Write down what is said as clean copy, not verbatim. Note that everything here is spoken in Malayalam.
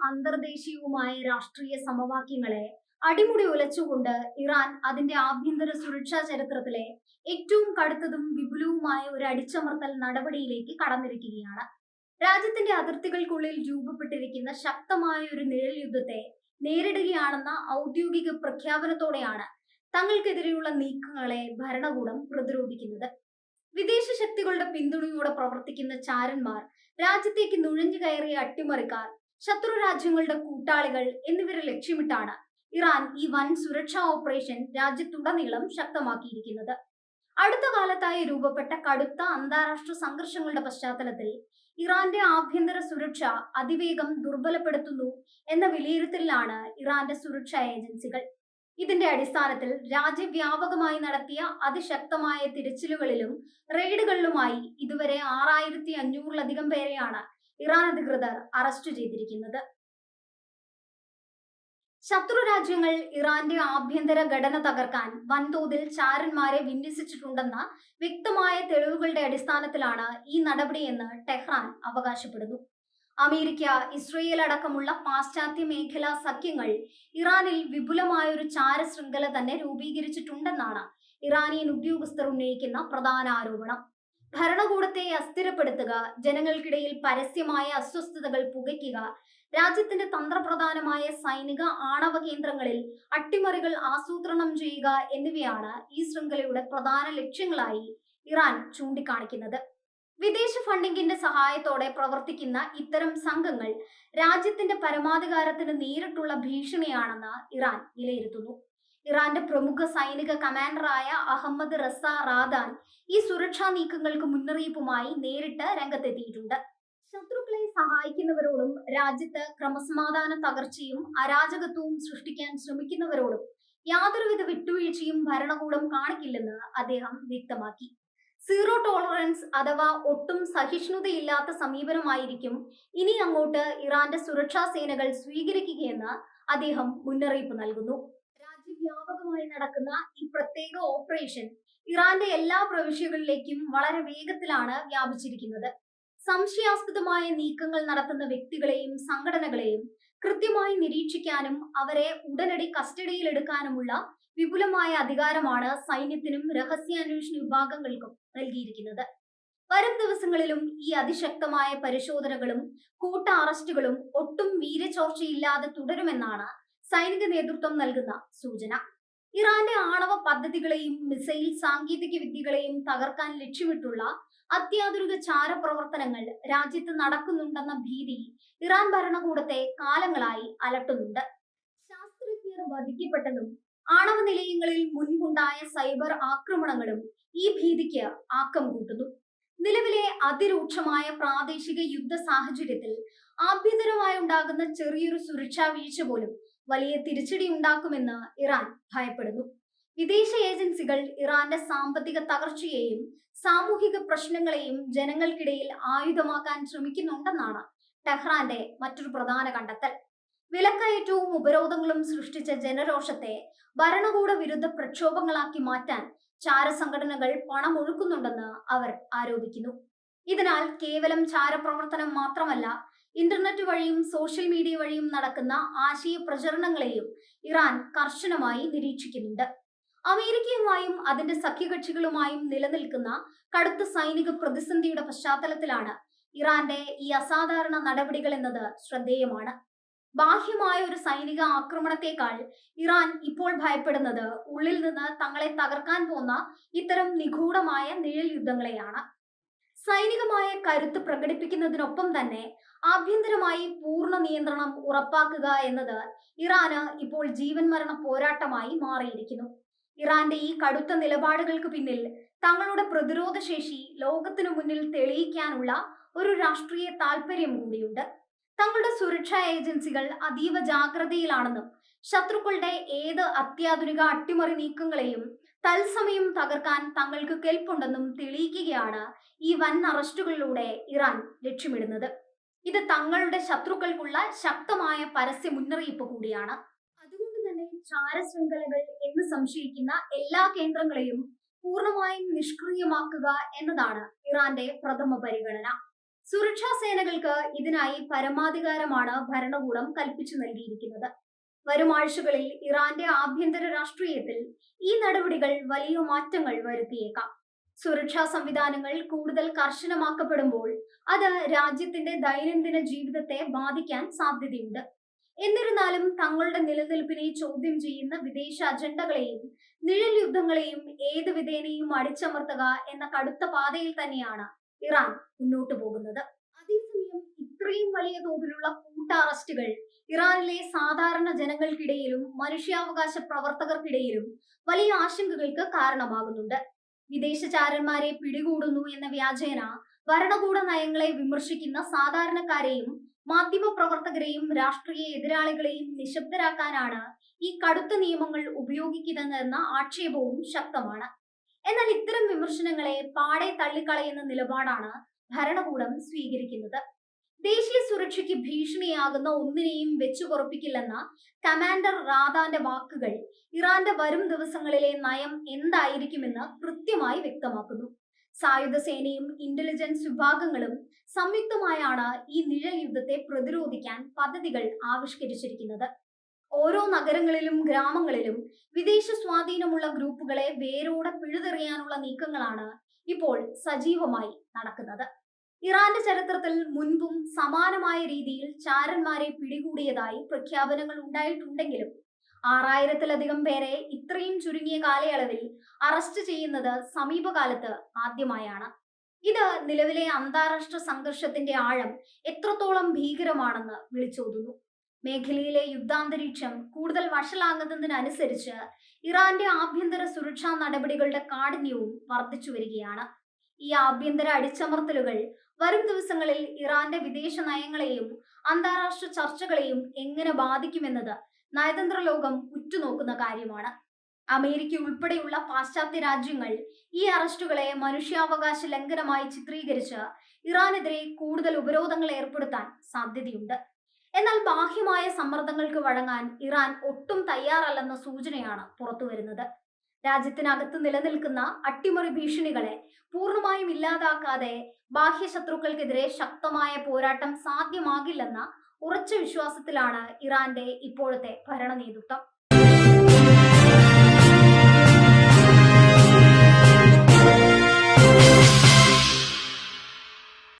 അന്തർദേശീയവുമായ രാഷ്ട്രീയ സമവാക്യങ്ങളെ അടിമുടി ഉലച്ചുകൊണ്ട് ഇറാൻ അതിന്റെ ആഭ്യന്തര സുരക്ഷാ ചരിത്രത്തിലെ ഏറ്റവും കടുത്തതും വിപുലവുമായ ഒരു അടിച്ചമർത്തൽ നടപടിയിലേക്ക് കടന്നിരിക്കുകയാണ്. രാജ്യത്തിന്റെ അതിർത്തികൾക്കുള്ളിൽ രൂപപ്പെട്ടിരിക്കുന്ന ശക്തമായ ഒരു നിഴൽ യുദ്ധത്തെ നേരിടുകയാണെന്ന ഔദ്യോഗിക പ്രഖ്യാപനത്തോടെയാണ് തങ്ങൾക്കെതിരെയുള്ള നീക്കങ്ങളെ ഭരണകൂടം പ്രതിരോധിക്കുന്നത്. വിദേശ ശക്തികളുടെ പിന്തുണയോടെ പ്രവർത്തിക്കുന്ന ചാരന്മാർ, രാജ്യത്തേക്ക് നുഴഞ്ഞു കയറിയ അട്ടിമറിക്കാർ, ശത്രു രാജ്യങ്ങളുടെ കൂട്ടാളികൾ എന്നിവരെ ലക്ഷ്യമിട്ടാണ് ഇറാൻ ഈ വൻ സുരക്ഷാ ഓപ്പറേഷൻ രാജ്യത്തുടനീളം ശക്തമാക്കിയിരിക്കുന്നത്. അടുത്ത കാലത്തായി രൂപപ്പെട്ട കടുത്ത അന്താരാഷ്ട്ര സംഘർഷങ്ങളുടെ പശ്ചാത്തലത്തിൽ ഇറാന്റെ ആഭ്യന്തര സുരക്ഷ അതിവേഗം ദുർബലപ്പെടുത്തുന്നു എന്ന വിലയിരുത്തലിലാണ് ഇറാന്റെ സുരക്ഷാ ഏജൻസികൾ. ഇതിന്റെ അടിസ്ഥാനത്തിൽ രാജ്യവ്യാപകമായി നടത്തിയ അതിശക്തമായ തിരച്ചിലുകളിലും റെയ്ഡുകളിലുമായി ഇതുവരെ 6500-ലധികം പേരെയാണ് ഇറാൻ അധികൃതർ അറസ്റ്റ് ചെയ്തിരിക്കുന്നത്. ശത്രു രാജ്യങ്ങൾ ഇറാന്റെ ആഭ്യന്തര ഘടന തകർക്കാൻ വൻതോതിൽ ചാരന്മാരെ വിന്യസിച്ചിട്ടുണ്ടെന്ന വ്യക്തമായ തെളിവുകളുടെ അടിസ്ഥാനത്തിലാണ് ഈ നടപടിയെന്ന് ടെഹ്റാൻ അവകാശപ്പെടുന്നു. അമേരിക്ക, ഇസ്രയേൽ അടക്കമുള്ള പാശ്ചാത്യ മേഖലാ സഖ്യങ്ങൾ ഇറാനിൽ വിപുലമായ ഒരു ചാര ശൃംഖല തന്നെ രൂപീകരിച്ചിട്ടുണ്ടെന്നാണ് ഇറാനിയൻ ഉദ്യോഗസ്ഥർ ഉന്നയിക്കുന്ന പ്രധാന ആരോപണം. ഭരണകൂടത്തെ അസ്ഥിരപ്പെടുത്തുക, ജനങ്ങൾക്കിടയിൽ പരസ്യമായ അസ്വസ്ഥതകൾ പുകയ്ക്കുക, രാജ്യത്തിന്റെ തന്ത്രപ്രധാനമായ സൈനിക ആണവ കേന്ദ്രങ്ങളിൽ അട്ടിമറികൾ ആസൂത്രണം ചെയ്യുക എന്നിവയാണ് ഈ ശൃംഖലയുടെ പ്രധാന ലക്ഷ്യങ്ങളായി ഇറാൻ ചൂണ്ടിക്കാണിക്കുന്നത്. വിദേശ ഫണ്ടിങ്ങിന്റെ സഹായത്തോടെ പ്രവർത്തിക്കുന്ന ഇത്തരം സംഘങ്ങൾ രാജ്യത്തിന്റെ പരമാധികാരത്തിന് നേരിട്ടുള്ള ഭീഷണിയാണെന്ന് ഇറാൻ വിലയിരുത്തുന്നു. ഇറാന്റെ പ്രമുഖ സൈനിക കമാൻഡറായ അഹമ്മദ് റസ റാദാൻ ഈ സുരക്ഷാ നീക്കങ്ങൾക്ക് മുന്നറിയിപ്പുമായി നേരിട്ട് രംഗത്തെത്തിയിട്ടുണ്ട്. ശത്രുക്കളെ സഹായിക്കുന്നവരോടും രാജ്യത്ത് ക്രമസമാധാന തകർച്ചയും അരാജകത്വവും സൃഷ്ടിക്കാൻ ശ്രമിക്കുന്നവരോടും യാതൊരുവിധ വിട്ടുവീഴ്ചയും ഭരണകൂടം കാണിക്കില്ലെന്ന് അദ്ദേഹം വ്യക്തമാക്കി. സീറോ ടോളറൻസ് അഥവാ ഒട്ടും സഹിഷ്ണുതയില്ലാത്ത സമീപനമായിരിക്കും ഇനി അങ്ങോട്ട് ഇറാന്റെ സുരക്ഷാ സേനകൾ സ്വീകരിക്കുകയെന്ന് അദ്ദേഹം മുന്നറിയിപ്പ് നൽകുന്നു. രാജ്യവ്യാപകമായി നടക്കുന്ന ഈ പ്രത്യേക ഓപ്പറേഷൻ ഇറാന്റെ എല്ലാ പ്രവിശ്യകളിലേക്കും വളരെ വേഗത്തിലാണ് വ്യാപിച്ചിരിക്കുന്നത്. സംശയാസ്പദമായ നീക്കങ്ങൾ നടത്തുന്ന വ്യക്തികളെയും സംഘടനകളെയും കൃത്യമായി നിരീക്ഷിക്കാനും അവരെ ഉടനടി കസ്റ്റഡിയിലെടുക്കാനുമുള്ള വിപുലമായ അധികാരമാണ് സൈന്യത്തിനും രഹസ്യാന്വേഷണ വിഭാഗങ്ങൾക്കും നൽകിയിരിക്കുന്നത്. വരും ദിവസങ്ങളിലും ഈ അതിശക്തമായ പരിശോധനകളും കൂട്ട അറസ്റ്റുകളും ഒട്ടും വീര്യചോർച്ചയില്ലാതെ തുടരുമെന്നാണ് സൈനിക നേതൃത്വം നൽകുന്ന സൂചന. ഇറാന്റെ ആണവ പദ്ധതികളെയും മിസൈൽ സാങ്കേതിക വിദ്യകളെയും തകർക്കാൻ ലക്ഷ്യമിട്ടുള്ള അത്യാധുനിക ചാരപ്രവർത്തനങ്ങൾ രാജ്യത്ത് നടക്കുന്നുണ്ടെന്ന ഭീതി ഇറാൻ ഭരണകൂടത്തെ കാലങ്ങളായി അലട്ടുന്നുണ്ട്. ശാസ്ത്രജ്ഞർ വധിക്കപ്പെട്ടതും ആണവ നിലയങ്ങളിൽ മുൻപുണ്ടായ സൈബർ ആക്രമണങ്ങളും ഈ ഭീതിക്ക് ആക്കം കൂട്ടുന്നു. നിലവിലെ അതിരൂക്ഷമായ പ്രാദേശിക യുദ്ധ സാഹചര്യത്തിൽ ആഭ്യന്തരമായി ഉണ്ടാകുന്ന ചെറിയൊരു സുരക്ഷാ വീഴ്ച പോലും വലിയ തിരിച്ചടി ഉണ്ടാക്കുമെന്ന് ഇറാൻ ഭയപ്പെടുന്നു. വിദേശ ഏജൻസികൾ ഇറാന്റെ സാമ്പത്തിക തകർച്ചയെയും സാമൂഹിക പ്രശ്നങ്ങളെയും ജനങ്ങൾക്കിടയിൽ ആയുധമാക്കാൻ ശ്രമിക്കുന്നുണ്ടെന്നാണ് ടെഹ്റാന്റെ മറ്റൊരു പ്രധാന കണ്ടെത്തൽ. വിലക്കയറ്റവും ഉപരോധങ്ങളും സൃഷ്ടിച്ച ജനരോഷത്തെ ഭരണകൂട വിരുദ്ധ പ്രക്ഷോഭങ്ങളാക്കി മാറ്റാൻ ചാരസംഘടനകൾ പണമൊഴുക്കുന്നുണ്ടെന്ന് അവർ ആരോപിക്കുന്നു. ഇതിനാൽ കേവലം ചാരപ്രവർത്തനം മാത്രമല്ല, ഇന്റർനെറ്റ് വഴിയും സോഷ്യൽ മീഡിയ വഴിയും നടക്കുന്ന ആശയ പ്രചരണങ്ങളെയും ഇറാൻ കർശനമായി നിരീക്ഷിക്കുന്നുണ്ട്. അമേരിക്കയുമായും അതിന്റെ സഖ്യകക്ഷികളുമായും നിലനിൽക്കുന്ന കടുത്ത സൈനിക പ്രതിസന്ധിയുടെ പശ്ചാത്തലത്തിലാണ് ഇറാന്റെ ഈ അസാധാരണ നടപടികൾ എന്നത് ശ്രദ്ധേയമാണ്. ബാഹ്യമായ ഒരു സൈനിക ആക്രമണത്തെക്കാൾ ഇറാൻ ഇപ്പോൾ ഭയപ്പെടുന്നത് ഉള്ളിൽ നിന്ന് തങ്ങളെ തകർക്കാൻ പോന്ന ഇത്തരം നിഗൂഢമായ നിഴൽ യുദ്ധങ്ങളെയാണ്. സൈനികമായ കരുത്ത് പ്രകടിപ്പിക്കുന്നതിനൊപ്പം തന്നെ ആഭ്യന്തരമായി പൂർണ്ണ നിയന്ത്രണം ഉറപ്പാക്കുക എന്നത് ഇറാന് ഇപ്പോൾ ജീവൻ മരണ പോരാട്ടമായി മാറിയിരിക്കുന്നു. ഇറാന്റെ ഈ കടുത്ത നിലപാടുകൾക്ക് പിന്നിൽ തങ്ങളുടെ പ്രതിരോധ ശേഷി ലോകത്തിനു മുന്നിൽ തെളിയിക്കാനുള്ള ഒരു രാഷ്ട്രീയ താല്പര്യം കൂടിയുണ്ട്. തങ്ങളുടെ സുരക്ഷാ ഏജൻസികൾ അതീവ ജാഗ്രതയിലാണെന്നും ശത്രുക്കളുടെ ഏത് അത്യാധുനിക അട്ടിമറി നീക്കങ്ങളെയും തത്സമയം തകർക്കാൻ തങ്ങൾക്ക് കെൽപ്പുണ്ടെന്നും തെളിയിക്കുകയാണ് ഈ വൻ അറസ്റ്റുകളിലൂടെ ഇറാൻ ലക്ഷ്യമിടുന്നത്. ഇത് തങ്ങളുടെ ശത്രുക്കൾക്കുള്ള ശക്തമായ പരസ്യ മുന്നറിയിപ്പ് കൂടിയാണ്. അതുകൊണ്ട് തന്നെ ചാരശൃംഖലകൾ എന്ന് സംശയിക്കുന്ന എല്ലാ കേന്ദ്രങ്ങളെയും പൂർണ്ണമായും നിഷ്ക്രിയമാക്കുക എന്നതാണ് ഇറാന്റെ പ്രഥമ പരിഗണന. സുരക്ഷാ സേനകൾക്ക് ഇതിനായി പരമാധികാരമാണ് ഭരണകൂടം കൽപ്പിച്ചു നൽകിയിരിക്കുന്നത്. വരും ആഴ്ചകളിൽ ഇറാന്റെ ആഭ്യന്തര രാഷ്ട്രീയത്തിൽ ഈ നടപടികൾ വലിയ മാറ്റങ്ങൾ വരുത്തിയേക്കാം. സുരക്ഷാ സംവിധാനങ്ങൾ കൂടുതൽ കർശനമാക്കപ്പെടുമ്പോൾ അത് രാജ്യത്തിന്റെ ദൈനംദിന ജീവിതത്തെ ബാധിക്കാൻ സാധ്യതയുണ്ട്. എന്നിരുന്നാലും തങ്ങളുടെ നിലനിൽപ്പിനെ ചോദ്യം ചെയ്യുന്ന വിദേശ അജണ്ടകളെയും നിഴൽ യുദ്ധങ്ങളെയും ഏത് വിധേനയും അടിച്ചമർത്തുക എന്ന കടുത്ത പാതയിൽ തന്നെയാണ് ഇറാൻ മുന്നോട്ടു പോകുന്നത്. അതേസമയം ഇത്രയും വലിയ തോതിലുള്ള കൂട്ട അറസ്റ്റുകൾ ഇറാനിലെ സാധാരണ ജനങ്ങൾക്കിടയിലും മനുഷ്യാവകാശ പ്രവർത്തകർക്കിടയിലും വലിയ ആശങ്കകൾക്ക് കാരണമാകുന്നുണ്ട്. വിദേശചാരന്മാരെ പിടികൂടുന്നു എന്ന വ്യാജേന ഭരണകൂട നയങ്ങളെ വിമർശിക്കുന്ന സാധാരണക്കാരെയും മാധ്യമ പ്രവർത്തകരെയും രാഷ്ട്രീയ എതിരാളികളെയും നിശബ്ദരാക്കാനാണ് ഈ കടുത്ത നിയമങ്ങൾ ഉപയോഗിക്കുന്നതെന്ന ആക്ഷേപവും ശക്തമാണ്. എന്നാൽ ഇത്തരം വിമർശനങ്ങളെ പാടെ തള്ളിക്കളയുന്ന നിലപാടാണ് ഭരണകൂടം സ്വീകരിക്കുന്നത്. ദേശീയ സുരക്ഷയ്ക്ക് ഭീഷണിയാകുന്ന ഒന്നിനെയും വെച്ചുപൊറപ്പിക്കില്ലെന്ന കമാൻഡർ റാദാന്റെ വാക്കുകൾ ഇറാന്റെ വരും ദിവസങ്ങളിലെ നയം എന്തായിരിക്കുമെന്ന് കൃത്യമായി വ്യക്തമാക്കുന്നു. സായുധ സേനയും ഇന്റലിജൻസ് വിഭാഗങ്ങളും സംയുക്തമായാണ് ഈ നിഴൽ യുദ്ധത്തെ പ്രതിരോധിക്കാൻ പദ്ധതികൾ ആവിഷ്കരിച്ചിരിക്കുന്നത്. ഓരോ നഗരങ്ങളിലും ഗ്രാമങ്ങളിലും വിദേശ സ്വാധീനമുള്ള ഗ്രൂപ്പുകളെ വേരോടെ പിഴുതെറിയാനുള്ള നീക്കങ്ങളാണ് ഇപ്പോൾ സജീവമായി നടക്കുന്നത്. ഇറാന്റെ ചരിത്രത്തിൽ മുൻപും സമാനമായ രീതിയിൽ ചാരന്മാരെ പിടികൂടിയതായി പ്രഖ്യാപനങ്ങൾ ഉണ്ടായിട്ടുണ്ടെങ്കിലും 6000-ലധികം പേരെ ഇത്രയും ചുരുങ്ങിയ കാലയളവിൽ അറസ്റ്റ് ചെയ്യുന്നത് സമീപകാലത്ത് ആദ്യമായാണ്. ഇത് നിലവിലെ അന്താരാഷ്ട്ര സംഘർഷത്തിന്റെ ആഴം എത്രത്തോളം ഭീകരമാണെന്ന് വിളിച്ചോതുന്നു. മേഖലയിലെ യുദ്ധാന്തരീക്ഷം കൂടുതൽ വഷളാകുന്നതിനനുസരിച്ച് ഇറാന്റെ ആഭ്യന്തര സുരക്ഷാ നടപടികളുടെ കാഠിന്യവും വർദ്ധിച്ചു വരികയാണ്. ഈ ആഭ്യന്തര അടിച്ചമർത്തലുകൾ വരും ദിവസങ്ങളിൽ ഇറാന്റെ വിദേശ നയങ്ങളെയും അന്താരാഷ്ട്ര ചർച്ചകളെയും എങ്ങനെ ബാധിക്കുമെന്നത് നയതന്ത്ര ലോകം ഉറ്റുനോക്കുന്ന കാര്യമാണ്. അമേരിക്ക ഉൾപ്പെടെയുള്ള പാശ്ചാത്യ രാജ്യങ്ങൾ ഈ അറസ്റ്റുകളെ മനുഷ്യാവകാശ ലംഘനമായി ചിത്രീകരിച്ച് ഇറാനെതിരെ കൂടുതൽ ഉപരോധങ്ങൾ ഏർപ്പെടുത്താൻ സാധ്യതയുണ്ട്. എന്നാൽ ബാഹ്യമായ സമ്മർദ്ദങ്ങൾക്ക് വഴങ്ങാൻ ഇറാൻ ഒട്ടും തയ്യാറല്ലെന്ന സൂചനയാണ് പുറത്തുവരുന്നത്. രാജ്യത്തിനകത്ത് നിലനിൽക്കുന്ന അട്ടിമറി ഭീഷണികളെ പൂർണ്ണമായും ഇല്ലാതാക്കാതെ ബാഹ്യ ശത്രുക്കൾക്കെതിരെ ശക്തമായ പോരാട്ടം സാധ്യമാകില്ലെന്ന ഉറച്ച വിശ്വാസത്തിലാണ് ഇറാന്റെ ഇപ്പോഴത്തെ ഭരണ നേതൃത്വം.